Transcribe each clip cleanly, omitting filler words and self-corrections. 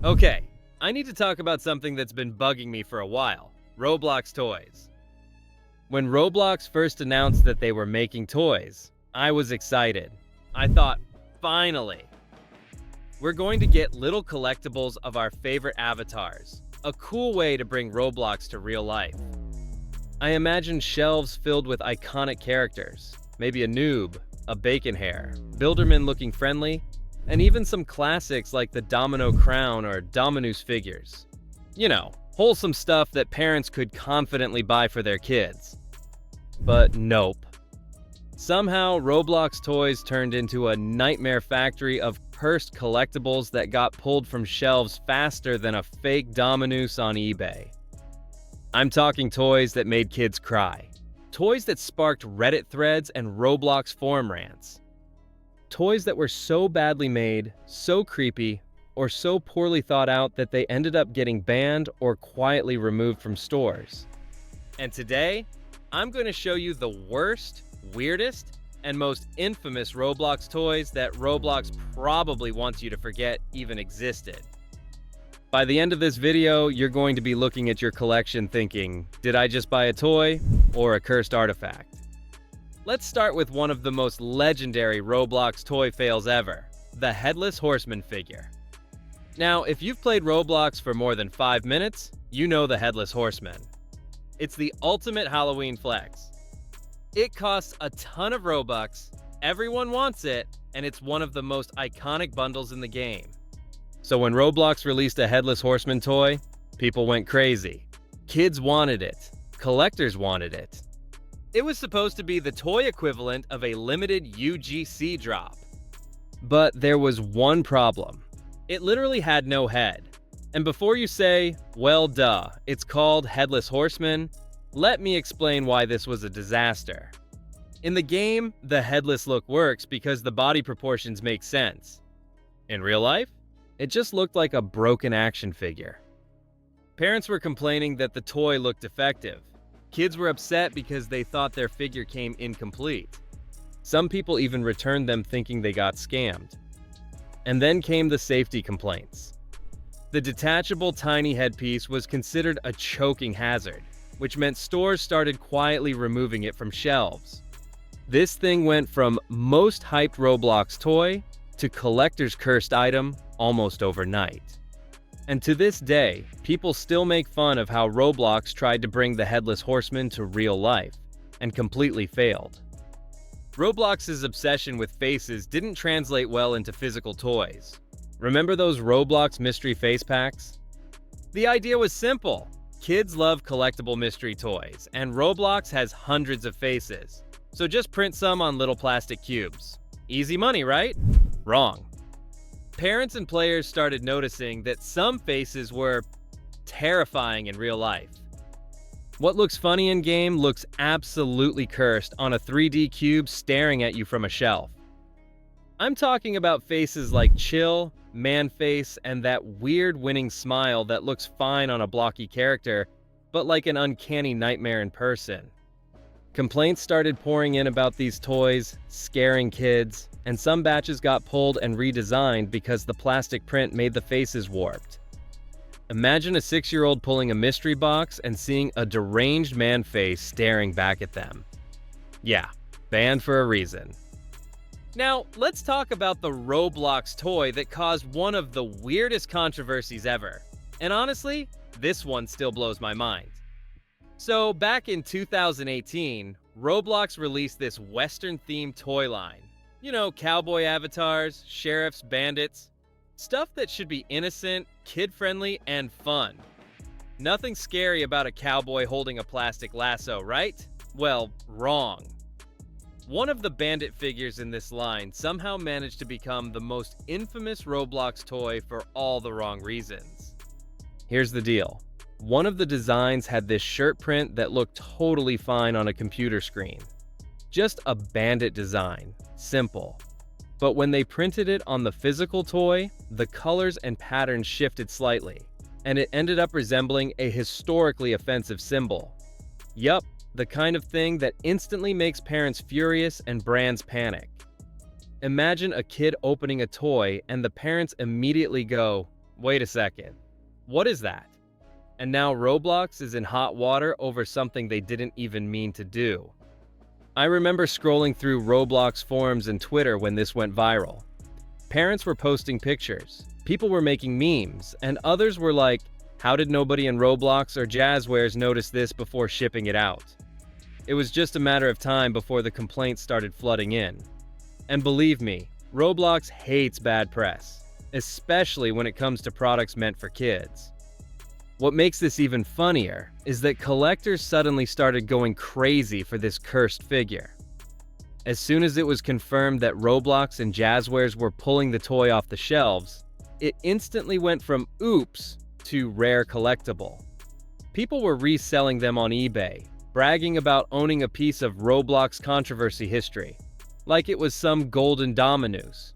Okay, I need to talk about something that's been bugging me for a while. Roblox toys. When Roblox first announced that they were making toys, I was excited. I thought, finally, we're going to get little collectibles of our favorite avatars. A cool way to bring Roblox to real life. I imagined shelves filled with iconic characters, maybe a noob, a bacon hair, Builderman looking friendly, and even some classics like the Domino Crown or Dominus figures. You know, wholesome stuff that parents could confidently buy for their kids. But nope. Somehow, Roblox toys turned into a nightmare factory of cursed collectibles that got pulled from shelves faster than a fake Dominus on eBay. I'm talking toys that made kids cry. Toys that sparked Reddit threads and Roblox forum rants. Toys that were so badly made, so creepy, or so poorly thought out that they ended up getting banned or quietly removed from stores. And today, I'm going to show you the worst, weirdest, and most infamous Roblox toys that Roblox probably wants you to forget even existed. By the end of this video, you're going to be looking at your collection thinking, did I just buy a toy or a cursed artifact? Let's start with one of the most legendary Roblox toy fails ever, the Headless Horseman figure. Now, if you've played Roblox for more than 5 minutes, you know the Headless Horseman. It's the ultimate Halloween flex. It costs a ton of Robux, everyone wants it, and it's one of the most iconic bundles in the game. So when Roblox released a Headless Horseman toy, people went crazy. Kids wanted it. Collectors wanted it. It was supposed to be the toy equivalent of a limited UGC drop. But there was one problem. It literally had no head. And before you say, well duh, it's called Headless Horseman, let me explain why this was a disaster. In the game, the headless look works because the body proportions make sense. In real life, it just looked like a broken action figure. Parents were complaining that the toy looked defective. Kids were upset because they thought their figure came incomplete. Some people even returned them thinking they got scammed. And then came the safety complaints. The detachable tiny headpiece was considered a choking hazard, which meant stores started quietly removing it from shelves. This thing went from most hyped Roblox toy to collector's cursed item almost overnight. And to this day, people still make fun of how Roblox tried to bring the Headless Horseman to real life, and completely failed. Roblox's obsession with faces didn't translate well into physical toys. Remember those Roblox mystery face packs? The idea was simple. Kids love collectible mystery toys, and Roblox has hundreds of faces. So just print some on little plastic cubes. Easy money, right? Wrong. Parents and players started noticing that some faces were terrifying in real life. What looks funny in-game looks absolutely cursed on a 3D cube staring at you from a shelf. I'm talking about faces like Chill, Man-Face, and that weird winning smile that looks fine on a blocky character, but like an uncanny nightmare in person. Complaints started pouring in about these toys, scaring kids, and some batches got pulled and redesigned because the plastic print made the faces warped. Imagine a 6-year-old pulling a mystery box and seeing a deranged man face staring back at them. Yeah, banned for a reason. Now, let's talk about the Roblox toy that caused one of the weirdest controversies ever. And honestly, this one still blows my mind. So, back in 2018, Roblox released this Western-themed toy line. You know, cowboy avatars, sheriffs, bandits. Stuff that should be innocent, kid-friendly, and fun. Nothing scary about a cowboy holding a plastic lasso, right? Well, wrong. One of the bandit figures in this line somehow managed to become the most infamous Roblox toy for all the wrong reasons. Here's the deal. One of the designs had this shirt print that looked totally fine on a computer screen. Just a bandit design, simple. But when they printed it on the physical toy, the colors and patterns shifted slightly, and it ended up resembling a historically offensive symbol. Yup, the kind of thing that instantly makes parents furious and brands panic. Imagine a kid opening a toy and the parents immediately go, Wait a second. What is that? And now Roblox is in hot water over something they didn't even mean to do. I remember scrolling through Roblox forums and Twitter when this went viral. Parents were posting pictures, people were making memes, and others were like, how did nobody in Roblox or Jazzwares notice this before shipping it out? It was just a matter of time before the complaints started flooding in. And believe me, Roblox hates bad press, especially when it comes to products meant for kids. What makes this even funnier is that collectors suddenly started going crazy for this cursed figure. As soon as it was confirmed that Roblox and Jazzwares were pulling the toy off the shelves, it instantly went from oops to rare collectible. People were reselling them on eBay, bragging about owning a piece of Roblox controversy history, like it was some golden Dominus.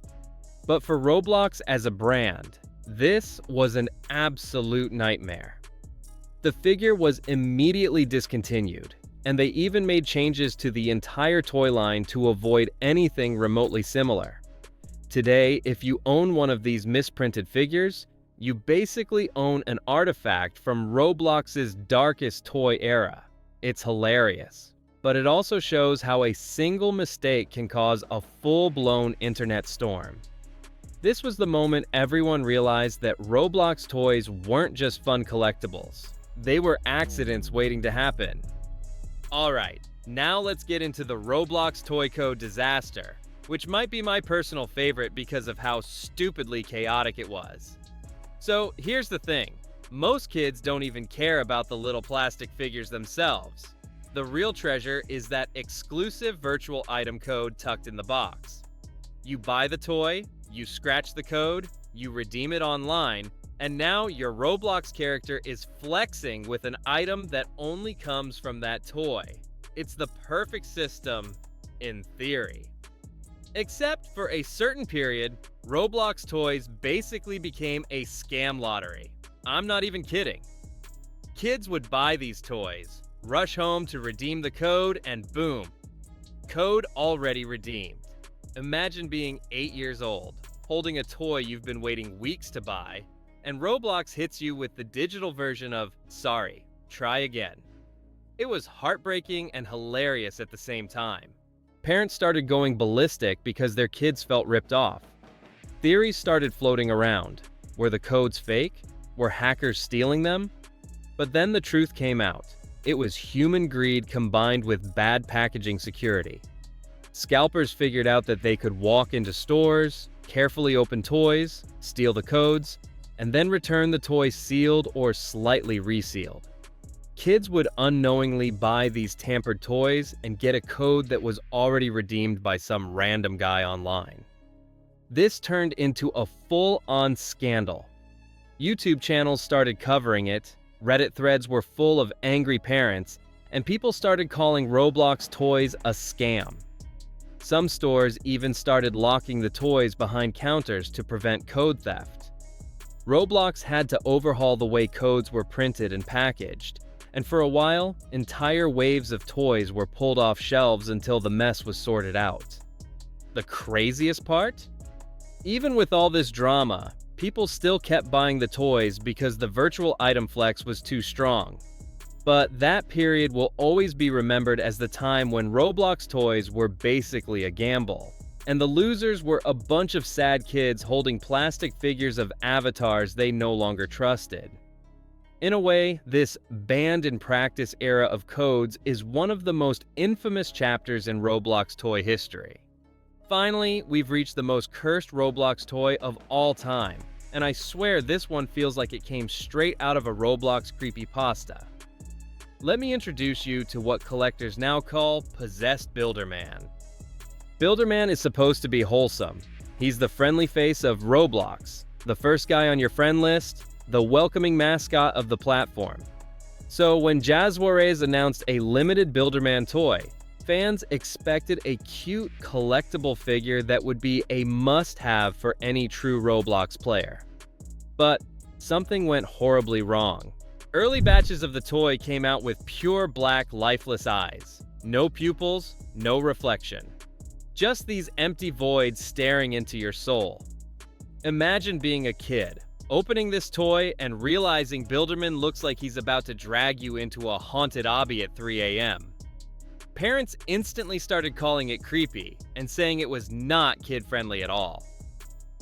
But for Roblox as a brand, this was an absolute nightmare. The figure was immediately discontinued, and they even made changes to the entire toy line to avoid anything remotely similar. Today, if you own one of these misprinted figures, you basically own an artifact from Roblox's darkest toy era. It's hilarious, but it also shows how a single mistake can cause a full-blown internet storm. This was the moment everyone realized that Roblox toys weren't just fun collectibles. They were accidents waiting to happen. Alright, now let's get into the Roblox toy code disaster, which might be my personal favorite because of how stupidly chaotic it was. So here's the thing, most kids don't even care about the little plastic figures themselves. The real treasure is that exclusive virtual item code tucked in the box. You buy the toy, you scratch the code, you redeem it online, and now your Roblox character is flexing with an item that only comes from that toy. It's the perfect system, in theory. Except for a certain period, Roblox toys basically became a scam lottery. I'm not even kidding. Kids would buy these toys, rush home to redeem the code, and boom, code already redeemed. Imagine being 8 years old, holding a toy you've been waiting weeks to buy, and Roblox hits you with the digital version of, sorry, try again. It was heartbreaking and hilarious at the same time. Parents started going ballistic because their kids felt ripped off. Theories started floating around. Were the codes fake? Were hackers stealing them? But then the truth came out. It was human greed combined with bad packaging security. Scalpers figured out that they could walk into stores, carefully open toys, steal the codes, and then return the toy sealed or slightly resealed. Kids would unknowingly buy these tampered toys and get a code that was already redeemed by some random guy online. This turned into a full-on scandal. YouTube channels started covering it, Reddit threads were full of angry parents, and people started calling Roblox toys a scam. Some stores even started locking the toys behind counters to prevent code theft. Roblox had to overhaul the way codes were printed and packaged, and for a while, entire waves of toys were pulled off shelves until the mess was sorted out. The craziest part? Even with all this drama, people still kept buying the toys because the virtual item flex was too strong. But that period will always be remembered as the time when Roblox toys were basically a gamble, and the losers were a bunch of sad kids holding plastic figures of avatars they no longer trusted. In a way, this banned in practice era of codes is one of the most infamous chapters in Roblox toy history. Finally, we've reached the most cursed Roblox toy of all time, and I swear this one feels like it came straight out of a Roblox creepypasta. Let me introduce you to what collectors now call Possessed Builderman. Builderman is supposed to be wholesome. He's the friendly face of Roblox, the first guy on your friend list, the welcoming mascot of the platform. So when Jazzwares announced a limited Builderman toy, fans expected a cute collectible figure that would be a must-have for any true Roblox player. But something went horribly wrong. Early batches of the toy came out with pure black, lifeless eyes. No pupils, no reflection. Just these empty voids staring into your soul. Imagine being a kid, Opening this toy and realizing Builderman looks like he's about to drag you into a haunted obby at 3 a.m. Parents instantly started calling it creepy and saying it was not kid-friendly at all.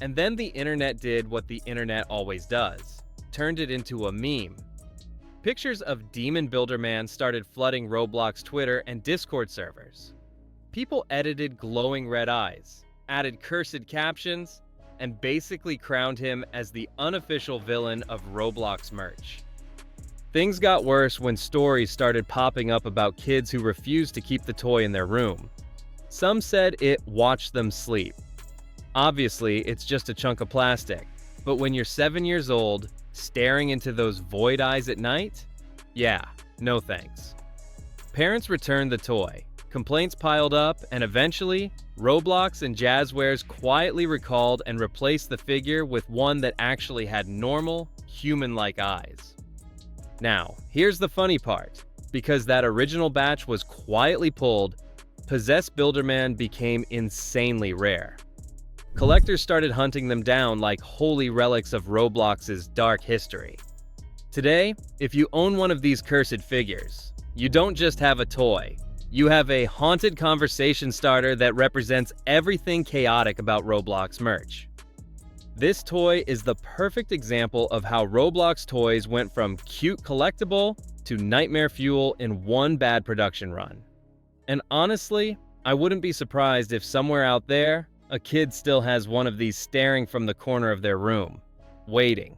And then the internet did what the internet always does, turned it into a meme. Pictures of Demon Builderman started flooding Roblox Twitter and Discord servers. People edited glowing red eyes, added cursed captions, and basically crowned him as the unofficial villain of Roblox merch. Things got worse when stories started popping up about kids who refused to keep the toy in their room. Some said it watched them sleep. Obviously, it's just a chunk of plastic, but when you're 7 years old, staring into those void eyes at night? Yeah, no thanks. Parents returned the toy, complaints piled up, and eventually, Roblox and Jazzwares quietly recalled and replaced the figure with one that actually had normal, human-like eyes. Now, here's the funny part. Because that original batch was quietly pulled, Possessed Builderman became insanely rare. Collectors started hunting them down like holy relics of Roblox's dark history. Today, if you own one of these cursed figures, you don't just have a toy. You have a haunted conversation starter that represents everything chaotic about Roblox merch. This toy is the perfect example of how Roblox toys went from cute collectible to nightmare fuel in one bad production run. And honestly, I wouldn't be surprised if somewhere out there, a kid still has one of these staring from the corner of their room, waiting.